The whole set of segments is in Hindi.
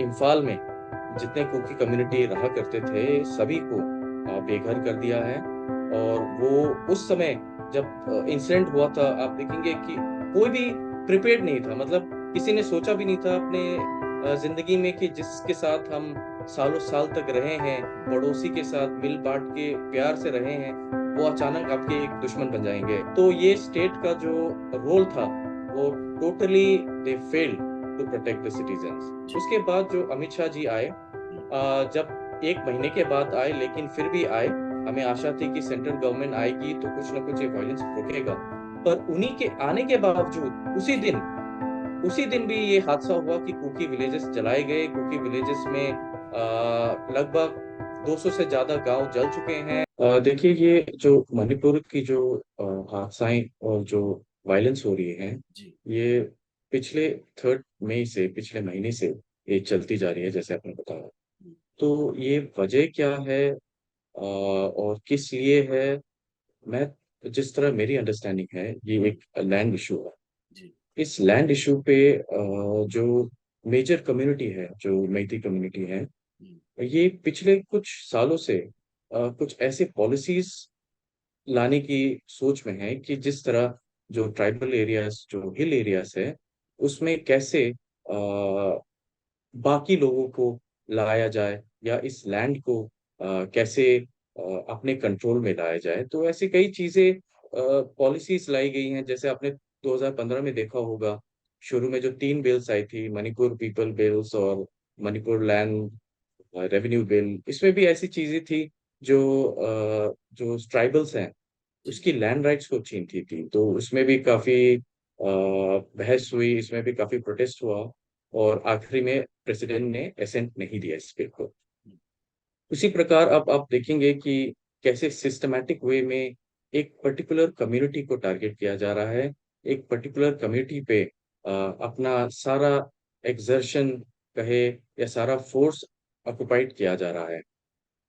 इम्फाल में जितने कुकी कम्युनिटी रहा करते थे सभी को बेघर कर दिया है। और वो उस समय जब इंसिडेंट हुआ था, आप देखेंगे कि कोई भी प्रिपेयर्ड नहीं था। मतलब किसी ने सोचा भी नहीं था अपने जिंदगी में कि जिसके साथ हम सालों साल तक रहे हैं, पड़ोसी के साथ मिल बांट के प्यार से रहे हैं, वो अचानक आपके एक दुश्मन बन जाएंगे। तो ये स्टेट का जो रोल था वो totally they failed to protect the citizens. जी। उसके बाद जो अमित शाह जी आए, हम्म। जब एक महीने के बाद आए लेकिन फिर भी आए, हमें आशा थी कि सेंट्रल गवर्नमेंट आएगी तो कुछ ना कुछ ये वायलेंस रुकेगा। पर उन्हीं के आने के बावजूद उसी दिन भी ये हादसा हुआ कि कुकी विलेजेस जलाए गए। कुकी विलेजेस में लगभग 200 से ज्यादा गांव जल चुके हैं। देखिए, ये जो मणिपुर की जो हादसाएं और जो वायलेंस हो रही है, जी। ये पिछले 3 मई से, पिछले महीने से ये चलती जा रही है, जैसे आपने बताया। हम्म। तो ये वजह क्या है और किस लिए है? मैं जिस तरह मेरी अंडरस्टैंडिंग है, ये एक लैंड इशू है। जी। इस लैंड इशू पे जो मेजर कम्युनिटी है, जो मैती कम्युनिटी है, हम्म। ये पिछले कुछ सालों से कुछ ऐसे पॉलिसीज लाने की सोच में है कि जिस तरह जो ट्राइबल एरियाज, जो हिल एरियाज है, उसमें कैसे बाकी लोगों को लाया जाए, या इस लैंड को कैसे अपने कंट्रोल में लाया जाए। तो ऐसी कई चीजें, पॉलिसीज लाई गई हैं। जैसे आपने 2015 में देखा होगा, शुरू में जो 3 बिल्स आई थी, मणिपुर पीपल बिल्स और मणिपुर लैंड रेवेन्यू बिल, इसमें भी ऐसी चीजें थी जो जो ट्राइबल्स हैं जी। उसकी लैंड राइट्स को छीनती थी। तो उसमें भी काफी बहस हुई, इसमें भी काफी प्रोटेस्ट हुआ, और आखिरी में प्रेसिडेंट ने एसेंट नहीं दिया इस बिल को। हम्म। उसी प्रकार अब आप देखेंगे कि कैसे सिस्टमैटिक वे में एक पर्टिकुलर कम्युनिटी को टारगेट किया जा रहा है। एक पर्टिकुलर कम्युनिटी पे अपना सारा एक्सर्शन कहे या सारा फोर्स ऑक्युपाइड किया जा रहा है।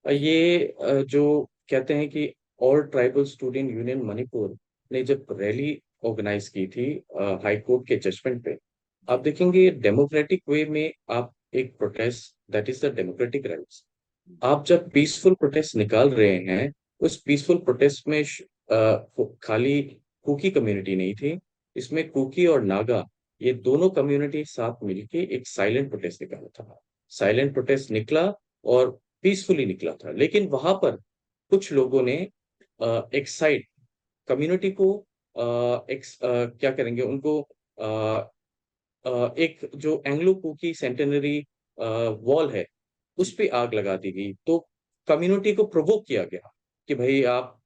ये जो कहते हैं कि all tribal student union Manipur ने जब रैली ऑर्गेनाइज की थी हाई कोर्ट के जजमेंट पे, आप जी। देखेंगे डेमोक्रेटिक वे में आप एक protest, that is the democratic rights. हम्म। आप जब पीसफुल प्रोटेस्ट निकाल रहे हैं, उस पीसफुल प्रोटेस्ट में खाली कुकी कम्युनिटी नहीं थी, इसमें कुकी और नागा, ये दोनों कम्युनिटी साथ मिलके एक साइलेंट प्रोटेस्ट निकाला था। साइलेंट प्रोटेस्ट निकला और पीसफुली निकला था, लेकिन वहां पर कुछ लोगों ने एक साइड कम्युनिटी को क्या करेंगे, उनको एक जो एंग्लो कुकी सेंटेनरी वॉल है, उस जी। पे आग लगा दी गई। तो कम्युनिटी को प्रोवोक किया गया कि भाई आप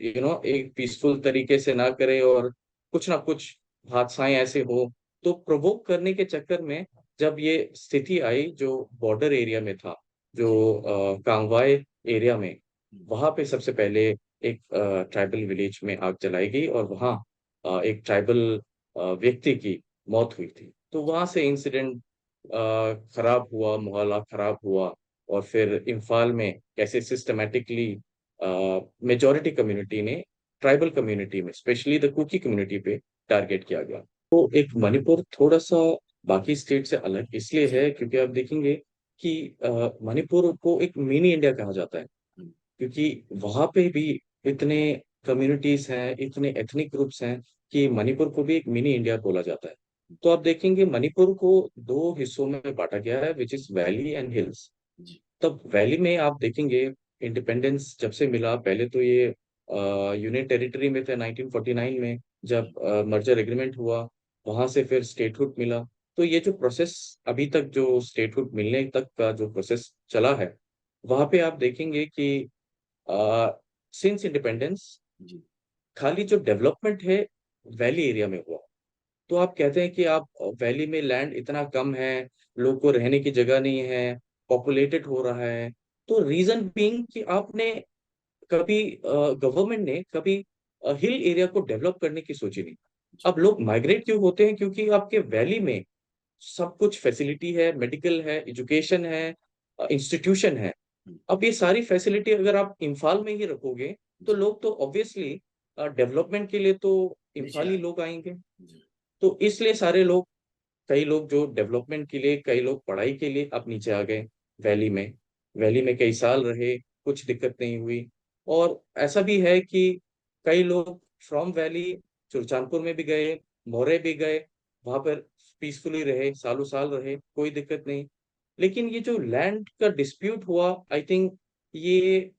एक पीसफुल तरीके से ना करें और कुछ ना कुछ हादसाएं ऐसे हो। तो प्रोवोक करने के चक्कर में जब ये स्थिति आई, जो बॉर्डर एरिया में था, जो जी। कांगवाई एरिया में, हम्म। वहां पे सबसे पहले एक ट्राइबल विलेज में आग जलाई गई, और वहाँ एक ट्राइबल व्यक्ति की मौत हुई थी। तो वहां से इंसिडेंट खराब हुआ, माहौल खराब हुआ। और फिर इम्फाल में कैसे सिस्टमेटिकली मेजॉरिटी कम्युनिटी ने ट्राइबल कम्युनिटी में, स्पेशली द कुकी कम्युनिटी पे टारगेट किया गया। तो एक मणिपुर थोड़ा सा बाकी स्टेट से अलग इसलिए जी। है क्योंकि आप देखेंगे कि मणिपुर को एक मिनी इंडिया कहा जाता है, हम्म। क्योंकि वहां पे भी इतने कम्युनिटीज हैं, इतने एथनिक ग्रुप्स हैं, कि मणिपुर को भी एक मिनी इंडिया बोला जाता है। तो आप देखेंगे मणिपुर को 2 हिस्सों में बांटा गया है, which is valley and hills. जी। तब वैली में आप देखेंगे, इंडिपेंडेंस जब से मिला, पहले तो ये यूनियन टेरिटरी में थे 1949 में, जी। जब मर्जर एग्रीमेंट हुआ, वहां से फिर स्टेटहुड मिला। तो ये जो प्रोसेस अभी तक, जो स्टेटहुड मिलने तक का जो प्रोसेस चला है, वहां पे आप देखेंगे कि सिंस इंडिपेंडेंस जी। खाली जो डेवलपमेंट है वैली एरिया में हुआ। तो आप कहते हैं कि आप वैली में लैंड इतना कम है, लोग को रहने की जगह नहीं है, पॉपुलेटेड हो रहा है। तो रीजन बीइंग कि आपने कभी, गवर्नमेंट ने कभी हिल एरिया को डेवलप करने की सोची नहीं। जी। अब लोग माइग्रेट क्यों होते हैं? क्योंकि आपके वैली में सब कुछ फैसिलिटी है, मेडिकल है, एजुकेशन है, इंस्टीट्यूशन है। हम्म। अब ये सारी फैसिलिटी अगर आप इम्फाल में ही रखोगे, तो जी। लोग तो ऑब्वियसली डेवलपमेंट के लिए तो नीचे इम्फाल ही आए। लोग आएंगे। जी। तो इसलिए सारे लोग कई लोग जो डेवलपमेंट के लिए, कई लोग पढ़ाई के लिए अब नीचे आ गए वैली में। वैली में कई साल रहे, कुछ दिक्कत नहीं हुई। और ऐसा भी है कि कई लोग फ्रॉम वैली चुरचानपुर में भी गए, मोरे भी गए, वहां पर पीसफुली रहे, सालों साल रहे, कोई दिक्कत नहीं। लेकिन ये जो लैंड का डिस्प्यूट हुआ, आई थिंक ये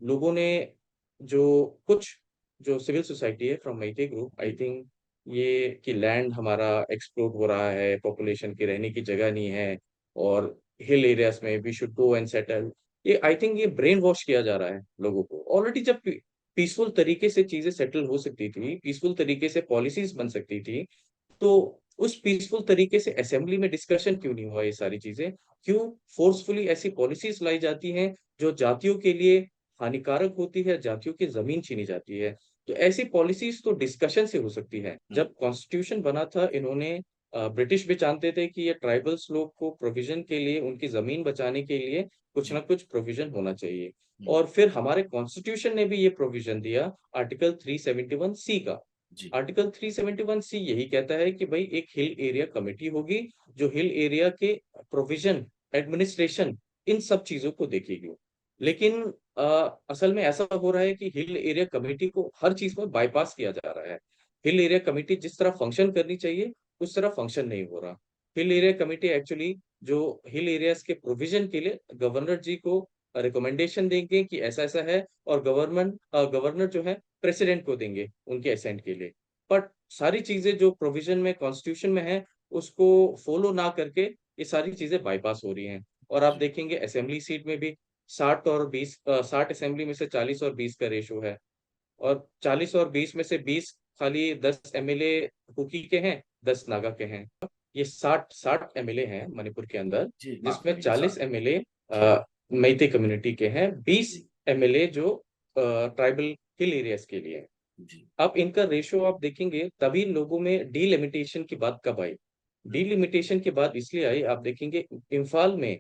लोगों ने, जो कुछ जो सिविल सोसाइटी है फ्रॉम मैते ग्रुप, आई थिंक ये कि लैंड हमारा एक्सप्लोर हो रहा है, पॉपुलेशन की रहने की जगह नहीं है, और हिल एरियाज में we should go and settle. ये आई थिंक ये ब्रेन वॉश किया जा रहा है लोगों को। ऑलरेडी जब पीसफुल तरीके से चीजें सेटल हो सकती थी, पीसफुल तरीके से पॉलिसीज बन सकती थी, तो उस पीसफुल तरीके से असेंबली में डिस्कशन क्यों नहीं हुआ? ये सारी चीजें क्यों फोर्सफुली ऐसी पॉलिसीज लाई जाती हैं जो जातियों के लिए हानिकारक होती है, जातियों की जमीन छीनी जाती है? तो ऐसी पॉलिसीज तो डिस्कशन से हो सकती है। हुँ, जब कॉन्स्टिट्यूशन बना था, इन्होंने ब्रिटिश भी जानते थे कि ये ट्राइबल्स लोग को प्रोविजन के लिए, उनकी जमीन बचाने के लिए कुछ हुँ, ना कुछ प्रोविजन होना चाहिए। हुँ, और फिर हमारे कॉन्स्टिट्यूशन ने भी ये प्रोविजन दिया, आर्टिकल 371 सी का। जी, आर्टिकल 371 सी यही कहता है कि भाई एक हिल एरिया कमेटी होगी, जो हिल एरिया के प्रोविजन, एडमिनिस्ट्रेशन, इन सब चीजों को देखेगी। लेकिन अ, असल में ऐसा हो रहा है कि हिल एरिया कमेटी को हर चीज में बाईपास किया जा रहा है। हिल एरिया कमेटी जिस तरह फंक्शन करनी चाहिए, उस तरह फंक्शन नहीं हो रहा। हिल एरिया कमेटी एक्चुअली जो हिल एरियाज के प्रोविजन के लिए गवर्नर जी को रिकमेंडेशन देंगे कि ऐसा ऐसा है, और गवर्नर जो है प्रेसिडेंट को देंगे उनके असेंट के लिए। बट सारी चीजें जो प्रोविजन में कॉन्स्टिट्यूशन में है, उसको फॉलो ना करके ये सारी चीजें बाईपास हो रही हैं। और आप जी, देखेंगे असेंबली सीट में भी 60 और 20, 60 असेंबली में से 40 और 20 का रेशो है। और 40 और 20 में से 20 खाली 10 एमएलए कुकी के हैं, 10 नागा के हैं। ये 60 60 एमएलए हैं मणिपुर के अंदर, जी, माफ़ जिसमें करेंगे 40 60 एमएलए जी, मैते कम्युनिटी के हैं, 20 जी, एमएलए जो ट्राइबल हिल एरियाज के लिए हैं। जी, अब इनका रेशो आप देखेंगे, तभी लोगों में डीलिमिटेशन की बात कब आई? हुँ, डीलिमिटेशन की बात इसलिए आई, आप देखेंगे इम्फाल में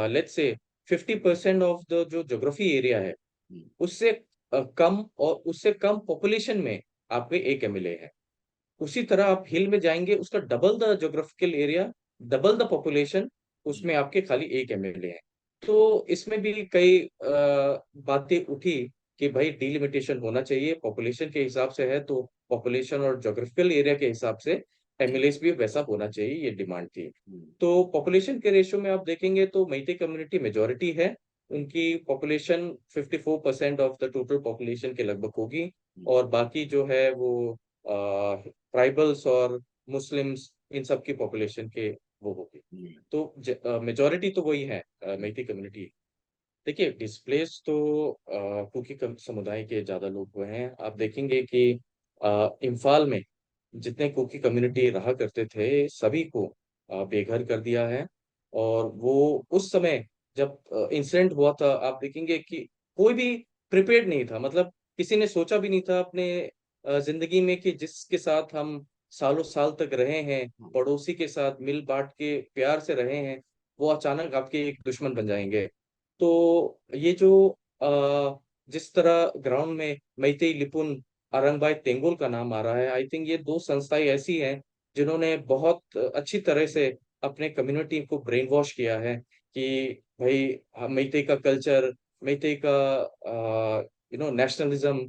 लेट्स से 50% ऑफ द जो ज्योग्राफी एरिया है, हुँ, उससे कम, और उससे कम पॉपुलेशन में आपके एक एमएलए है। उसी तरह आप हिल में जाएँगे, उसका double the geographical area, double the population, जी, उसमें आपके खाली 1 एमएलए है। तो इसमें भी कई बातें उठी कि भाई डिलिमिटेशन होना चाहिए, पॉपुलेशन के हिसाब से है तो पॉपुलेशन और ज्योग्राफिकल एरिया के हिसाब से जी, एमएलएस भी वैसा होना चाहिए, ये डिमांड थी। हुँ, तो पॉपुलेशन के रेशियो में आप देखेंगे तो मैते कम्युनिटी मेजॉरिटी है, उनकी population 54% of the total population के लगभग होगी, हुँ, और बाकी जो है वो ट्राइबल्स और मुस्लिम्स, इन सब की पॉपुलेशन के वो होगी। हुँ, तो मेजॉरिटी तो वही है, हुँ, मैती कम्युनिटी। देखिए डिस्प्लेस तो कुकी समुदाय के ज्यादा लोग हुए हैं। आप देखेंगे कि इम्फाल में जितने कुकी कम्युनिटी रहा करते थे, सभी को बेघर कर दिया है। और वो उस समय जब इंसिडेंट हुआ था, आप देखेंगे कि कोई भी प्रिपेयर्ड नहीं था। मतलब किसी ने सोचा भी नहीं था अपने जिंदगी में कि जिसके साथ हम सालों साल तक रहे हैं, हाँ, पड़ोसी के साथ मिल बांट के प्यार से रहे हैं, वो अचानक आपके एक दुश्मन बन जाएंगे। तो ये जो जिस तरह ग्राउंड में मैतेई लिपुन अरंगबाई तेंगुल का नाम आ रहा है, आई थिंक ये दो संस्थाएं ऐसी हैं जिन्होंने बहुत अच्छी तरह से अपने कम्युनिटी को ब्रेन वॉश किया है कि भाई मैतेई का कल्चर, मैतेई का नेशनलिज्म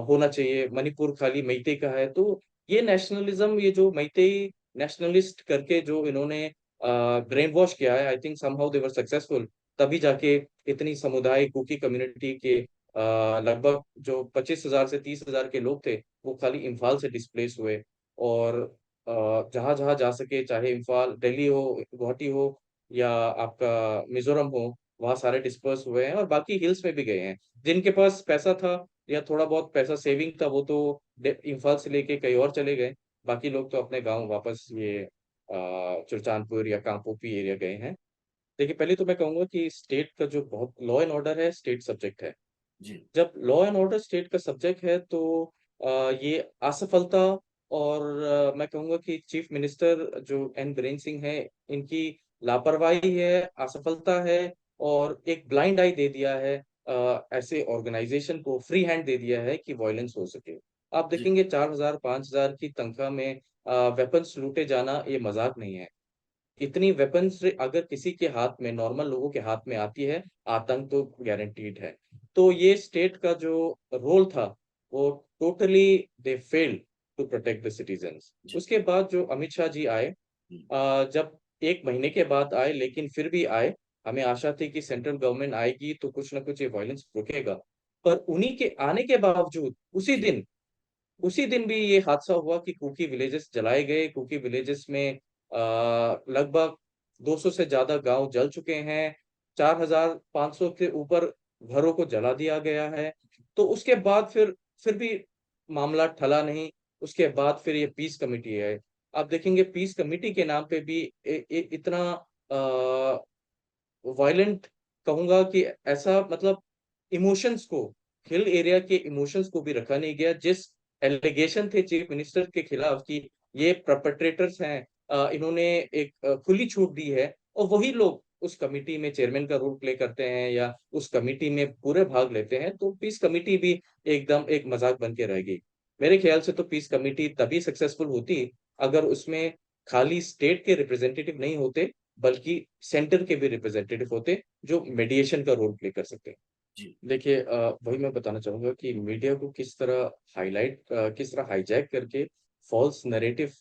होना चाहिए, मणिपुर खाली मैतेई का है। तो ये नेशनलिज्म, ये जो मैतेई नेशनलिस्ट करके जो इन्होंने ब्रेन वॉश किया है, I think somehow they were successful. तभी जाके इतनी समुदाय कुकी कम्युनिटी के लगभग जो 25,000 से 30,000 के लोग थे, वो खाली इम्फाल से डिस्प्लेस हुए। और जहां जहां जा सके, चाहे इम्फाल, दिल्ली हो, गुवाहाटी हो, या आपका मिजोरम हो, वहां सारे डिस्पर्स हुए हैं, और बाकी हिल्स में भी गए हैं। जिनके पास पैसा था या थोड़ा बहुत पैसा सेविंग था, वो तो इम्फाल से लेके कहीं और चले गए। बाकी लोग तो अपने गांव वापस ये चुरचानपुर या कांपोपी एरिया गए हैं। देखिए पहले तो मैं कहूंगा कि स्टेट का जो बहुत लॉ एंड ऑर्डर है, स्टेट सब्जेक्ट है। जी, जब लॉ एंड ऑर्डर स्टेट का सब्जेक्ट है, तो ये असफलता, और मैं कहूंगा कि चीफ मिनिस्टर जो एन बीरेन सिंह है, इनकी लापरवाही है, असफलता है, और एक ब्लाइंड आई दे दिया है ऐसे ऑर्गेनाइजेशन को, फ्री हैंड दे दिया है कि वायलेंस हो सके। आप जी, देखेंगे 4,000 5,000 की तनख्वाह में वेपन्स लूटे जाना ये मजाक नहीं है। इतनी वेपन्स अगर किसी के हाथ में, नॉर्मल लोगों के हाथ में आती है, आतंक तो गारंटीड है। तो ये स्टेट का जो रोल था, वो totally they failed to protect the citizens. जी। उसके बाद जो अमित शाह जी आए, हुँ, जब 1 महीने के बाद आए, लेकिन फिर भी आए। हमें आशा थी कि सेंट्रल गवर्नमेंट आएगी तो कुछ ना कुछ ये वायलेंस रुकेगा। पर उन्हीं के आने के बावजूद जी, उसी दिन भी ये हादसा हुआ कि कुकी विलेजेस जलाए गए। कुकी विलेजेस में लगभग 200 से ज्यादा गांव जल चुके हैं। 4,500 के ऊपर घरों को जला दिया गया है। तो उसके बाद फिर भी मामला टला नहीं। उसके बाद फिर ये पीस कमेटी है। आप देखेंगे पीस कमेटी के नाम पे भी इतना वायलेंट कहूंगा कि ऐसा, मतलब इमोशंस को, हिल एरिया के इमोशंस को भी रखा नहीं गया। जिस एलिगेशन थे चीफ मिनिस्टर के खिलाफ कि ये परपेट्रेटर्स हैं, इन्होंने एक खुली छूट दी है, और वही लोग उस कमिटी में चेयरमैन का रोल प्ले करते हैं या उस कमिटी में पूरे भाग लेते हैं, तो पीस कमिटी भी एकदम एक मजाक बन के रह गई। मेरे ख्याल से तो पीस कमिटी तभी सक्सेसफुल होती अगर उसमें खाली स्टेट के रिप्रेजेंटेटिव नहीं होते, बल्कि सेंटर के भी रिप्रेजेंटेटिव होते जो मेडिएशन का रोल प्ले कर सकते हैं। जी, देखिए, वही मैं बताना चाहूंगा कि मीडिया को किस तरह हाईजैक करके फॉल्स नैरेटिव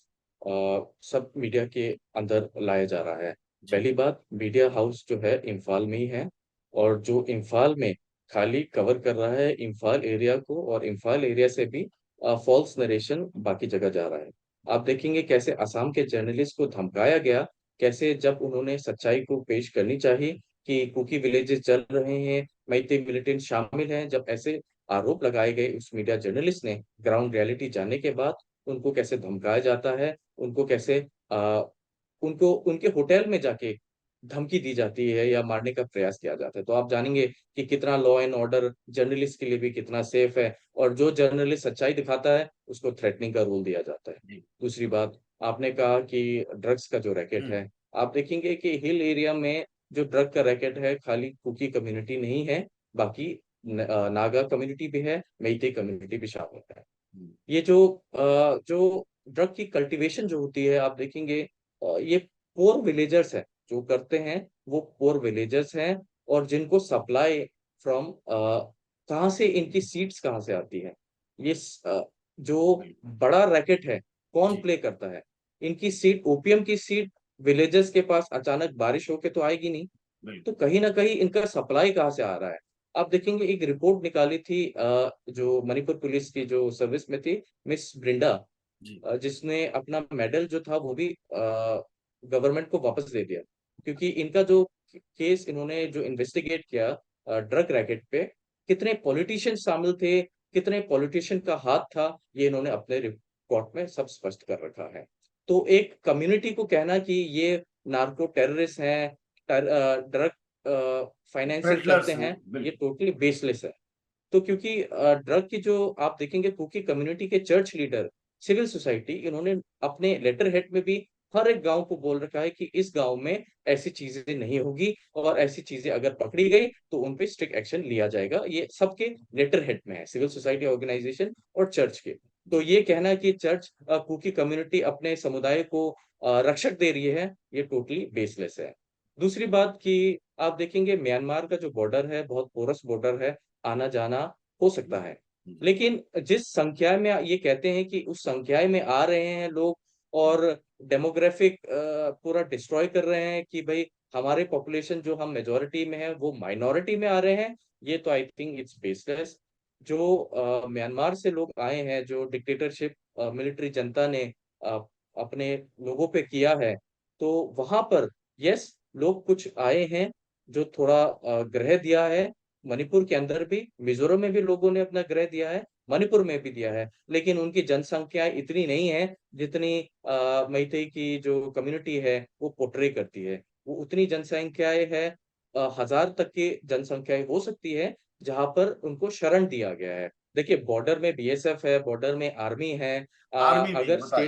सब मीडिया के अंदर लाया जा रहा है। जी, पहली बात, मीडिया हाउस जो है इम्फाल में ही है, और जो इम्फाल में खाली कवर कर रहा है इम्फाल एरिया को, और इम्फाल एरिया से भी फॉल्स नरेशन बाकी जगह जा रहा है। आप देखेंगे कैसे असम के जर्नलिस्ट को धमकाया गया, कैसे जब उन्होंने सच्चाई को पेश करनी चाहिए कि कुकी विलेजेस जल रहे हैं, मैते मिलिटेंट शामिल हैं, जब ऐसे आरोप लगाए गए उस मीडिया जर्नलिस्ट ने, ग्राउंड रियलिटी जानने के बाद उनको कैसे धमकाया जाता है, उनको कैसे उनको उनके होटल में जाके धमकी दी जाती है या मारने का प्रयास किया जाता है। तो आप जानेंगे कि कितना लॉ एंड ऑर्डर जर्नलिस्ट के लिए भी कितना सेफ है, और जो जर्नलिस्ट सच्चाई दिखाता है उसको थ्रेटनिंग का रूल दिया जाता है। जी। दूसरी बात, आपने कहा कि ड्रग्स का जो रैकेट हुँ, है, आप देखेंगे कि हिल एरिया में जो ड्रग का रैकेट है, खाली कुकी कम्युनिटी नहीं है, बाकी नागा कम्युनिटी भी है, मेइते कम्युनिटी भी शामिल है। हुँ, ये जो ड्रग की कल्टीवेशन जो होती है, आप देखेंगे ये पोर विलेजर्स है जो करते हैं। वो पोर विलेजर्स हैं, और जिनको सप्लाई फ्रॉम कहाँ से, इनकी सीड्स कहाँ से आती है, ये जो बिल्कुल। बड़ा रैकेट है, कौन जी, प्ले करता है। इनकी सीड, ओपियम की सीड विलेजर्स के पास अचानक बारिश होके तो आएगी नहीं। तो बिल्कुल। कहीं ना कहीं इनका सप्लाई कहाँ से आ रहा है। आप देखेंगे एक रिपोर्ट निकाली थी जो मणिपुर पुलिस की जो सर्विस में थी, मिस ब्रिंडा, जी, जिसने अपना मेडल जो था वो भी गवर्नमेंट को वापस दे दिया। क्योंकि इनका जो केस इन्होंने जो इन्वेस्टिगेट किया ड्रग रैकेट पे, कितने पॉलिटिशियन शामिल थे, कितने पॉलिटिशियन का हाथ था, ये इन्होंने अपने रिपोर्ट में सब स्पष्ट कर रखा है। तो एक कम्युनिटी को कहना कि ये नार्को टेररिस्ट हैं, ड्रग फाइनेंसिंग करते पेडलर्स हैं, हैं, ये बिल्कुल। टोटली बेसलेस है। तो क्योंकि ड्रग की जो आप देखेंगे कुकी कम्युनिटी के चर्च लीडर, सिविल सोसाइटी, इन्होंने अपने लेटर हेड में भी हर एक गांव को बोल रखा है कि इस गांव में ऐसी चीजें नहीं होगी, और ऐसी चीजें अगर पकड़ी गई तो उन पे स्ट्रिक्ट एक्शन लिया जाएगा। ये सबके लेटर हेड में है, सिविल सोसाइटी ऑर्गेनाइजेशन और चर्च के। तो जी, ये कहना कि चर्च कुकी कम्युनिटी अपने समुदाय को रक्षक दे रही है, ये टोटली बेसलेस है। दूसरी बात कि आप देखेंगे म्यांमार का जो बॉर्डर है, बहुत पोरस बॉर्डर है, आना जाना हो सकता है। जी, लेकिन जिस संख्या में ये कहते हैं कि उस संख्या में आ रहे हैं लोग, और डेमोग्राफिक पूरा डिस्ट्रॉय कर रहे हैं कि भाई हमारे पॉपुलेशन जो हम मेजोरिटी में है वो माइनॉरिटी में आ रहे हैं, ये तो आई थिंक इट्स बेसलेस। जो म्यांमार से लोग आए हैं, जो डिक्टेटरशिप मिलिट्री जनता ने अ, अपने लोगों पे किया है, तो वहां पर यस, लोग कुछ आए हैं जो थोड़ा ग्रह दिया है। मणिपुर के अंदर भी, मिजोरम में भी लोगों ने अपना ग्रह दिया है, मणिपुर में भी दिया है, लेकिन उनकी जनसंख्या इतनी नहीं है जितनी मैतेई की जो कम्युनिटी है वो पोर्ट्रे करती है। वो उतनी जनसंख्याएं है, 1,000 तक की जनसंख्याएं हो सकती है, जहां पर उनको शरण दिया गया है। देखिए, बॉर्डर में बीएसएफ है, बॉर्डर में आर्मी है। आर्मी भी है, अगर बताइए।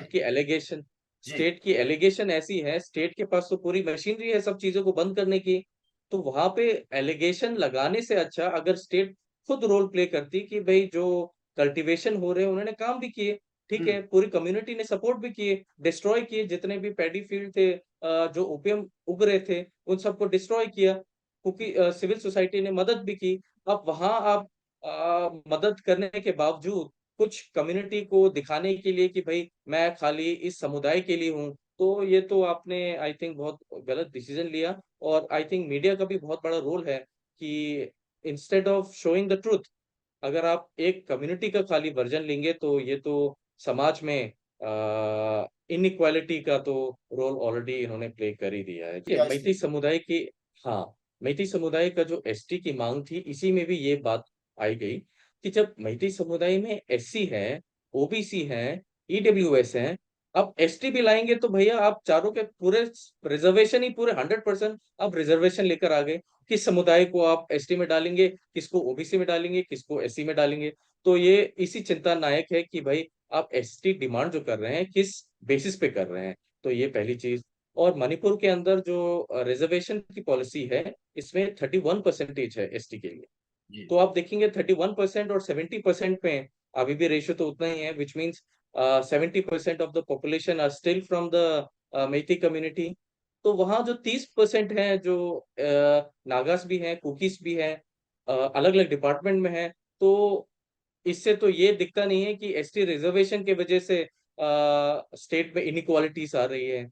जी, स्टेट की एलिगेशन ऐसी है, स्टेट के पास तो पूरी मशीनरी है सब चीजों को बंद करने की, तो वहां पे एलिगेशन लगाने से अच्छा अगर स्टेट खुद रोल प्ले करती कि भाई जो कल्टीवेशन हो रहे हैं उन्होंने काम भी किए, ठीक है, पूरी कम्युनिटी ने सपोर्ट भी किए, डिस्ट्रॉय किए जितने भी पैडी फील्ड थे, जो ओपियम उग रहे थे, उन सबको डिस्ट्रॉय किया, क्योंकि सिविल सोसाइटी ने मदद भी की। अब वहाँ आप मदद करने के बावजूद कुछ कम्युनिटी को दिखाने के लिए कि भाई मैं खाली इस समुदाय के लिए हूँ, तो ये तो आपने आई थिंक बहुत गलत डिसीजन लिया। और आई थिंक मीडिया का भी बहुत बड़ा रोल है कि instead of showing the truth, अगर आप एक कम्युनिटी का खाली वर्जन लेंगे तो ये तो समाज में इनइक्वालिटी का तो रोल ऑलरेडी इन्होंने प्ले कर ही दिया है। क्या मैती समुदाय की, हाँ, मैती समुदाय का जो एसटी की मांग थी, इसी में भी ये बात आई गई कि जब मैती समुदाय में एससी है, ओबीसी है, ईडब्ल्यूएस है, अब एसटी भी लाएंगे तो भैया आप चारों के पूरे रिजर्वेशन ही पूरे 100% आप रिजर्वेशन लेकर आ गए। किस समुदाय को आप एसटी में डालेंगे, किसको ओबीसी में डालेंगे, किसको एससी में डालेंगे। तो ये इसी चिंता नायक है कि भाई आप एसटी डिमांड जो कर रहे हैं किस बेसिस पे कर रहे हैं। तो ये पहली चीज। और मणिपुर के अंदर जो रिजर्वेशन की पॉलिसी है, इसमें 31% है एसटी के लिए। जी तो आप देखेंगे 31% और 70% में अभी भी रेशियो तो उतना ही है, which means 70% of the population are still from the Meitei community. तो वहाँ जो 30% है, जो नागास भी हैं, कुकीज भी हैं, अलग अलग डिपार्टमेंट में है। तो इससे तो ये दिखता नहीं है कि एसटी रिजर्वेशन के वजह से स्टेट में इनइक्वालिटीज आ रही है।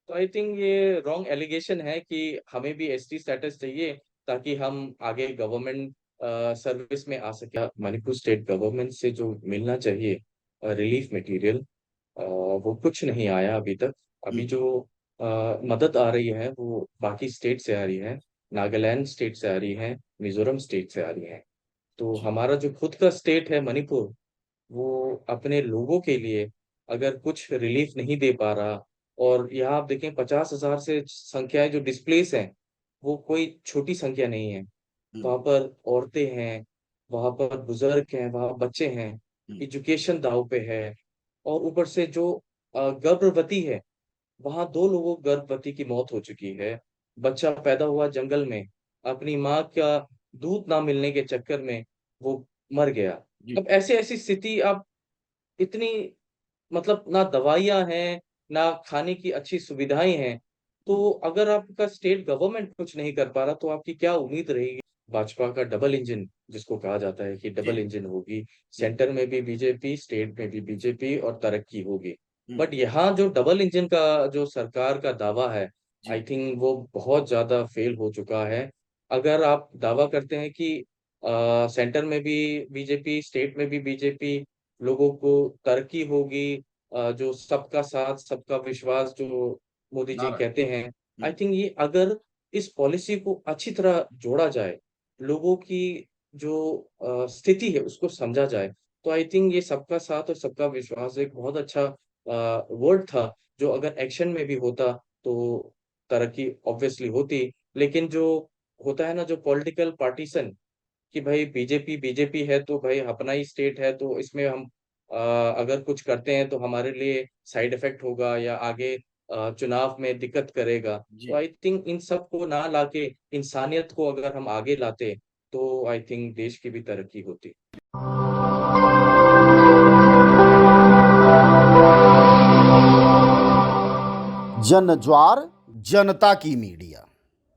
तो आई थिंक ये रॉन्ग एलिगेशन है कि हमें भी एसटी स्टेटस चाहिए ताकि हम आगे गवर्नमेंट सर्विस में आ सके। मणिपुर स्टेट गवर्नमेंट से जो मिलना चाहिए रिलीफ मटेरियल, वो कुछ नहीं आया अभी तक। अभी जो मदद आ रही है वो बाकी स्टेट से आ रही है, नागालैंड स्टेट से आ रही है, मिजोरम स्टेट से आ रही है। तो जी हमारा जो खुद का स्टेट है मणिपुर, वो अपने लोगों के लिए अगर कुछ रिलीफ नहीं दे पा रहा, और यहाँ आप देखें 50,000 से संख्याएं जो डिस्प्लेस हैं, वो कोई छोटी संख्या नहीं है। हम्म, वहां पर औरतें हैं, वहां पर बुजुर्ग हैं, वहां बच्चे हैं, हम्म, एजुकेशन दाव पे है। और ऊपर से जो गर्भवती है, वहां 2 लोगों गर्भवती की मौत हो चुकी है। बच्चा पैदा हुआ जंगल में, अपनी माँ का दूध ना मिलने के चक्कर में वो मर गया। जी अब ऐसी ऐसी स्थिति, अब इतनी, मतलब ना दवाइयाँ हैं, ना खाने की अच्छी सुविधाएं हैं। हम्म, तो अगर आपका स्टेट गवर्नमेंट कुछ नहीं कर पा रहा तो आपकी क्या उम्मीद रहेगी। भाजपा का डबल इंजन जिसको कहा जाता है कि जी डबल इंजन होगी, हम्म, सेंटर में भी बीजेपी, स्टेट में भी बीजेपी, और तरक्की होगी। हम्म, बट यहाँ जो डबल इंजन का जो सरकार का दावा है, आई जी थिंक वो बहुत ज्यादा फेल हो चुका है। अगर आप दावा करते हैं कि सेंटर में भी बीजेपी, स्टेट में भी बीजेपी, लोगों को तरक्की होगी, जो सबका साथ सबका विश्वास जो मोदी जी नारा कहते हैं, आई हम्म, थिंक ये अगर इस पॉलिसी को अच्छी तरह जोड़ा जाए, लोगों की जो स्थिति है उसको समझा जाए, तो आई थिंक ये सबका साथ और सबका विश्वास एक बहुत अच्छा वर्ड था, जो अगर एक्शन में भी होता तो तरक्की ऑब्वियसली होती। लेकिन जो होता है ना, जो पॉलिटिकल पार्टीशन, कि भाई बीजेपी बीजेपी है तो भाई अपना ही स्टेट है, तो इसमें हम अगर कुछ करते हैं तो हमारे लिए साइड इफेक्ट होगा या आगे चुनाव में दिक्कत करेगा। तो जी आई थिंक इन सब को ना लाके इंसानियत को अगर हम आगे लाते तो आई थिंक देश की भी तरक्की होती। जन ज्वार जनता की मीडिया।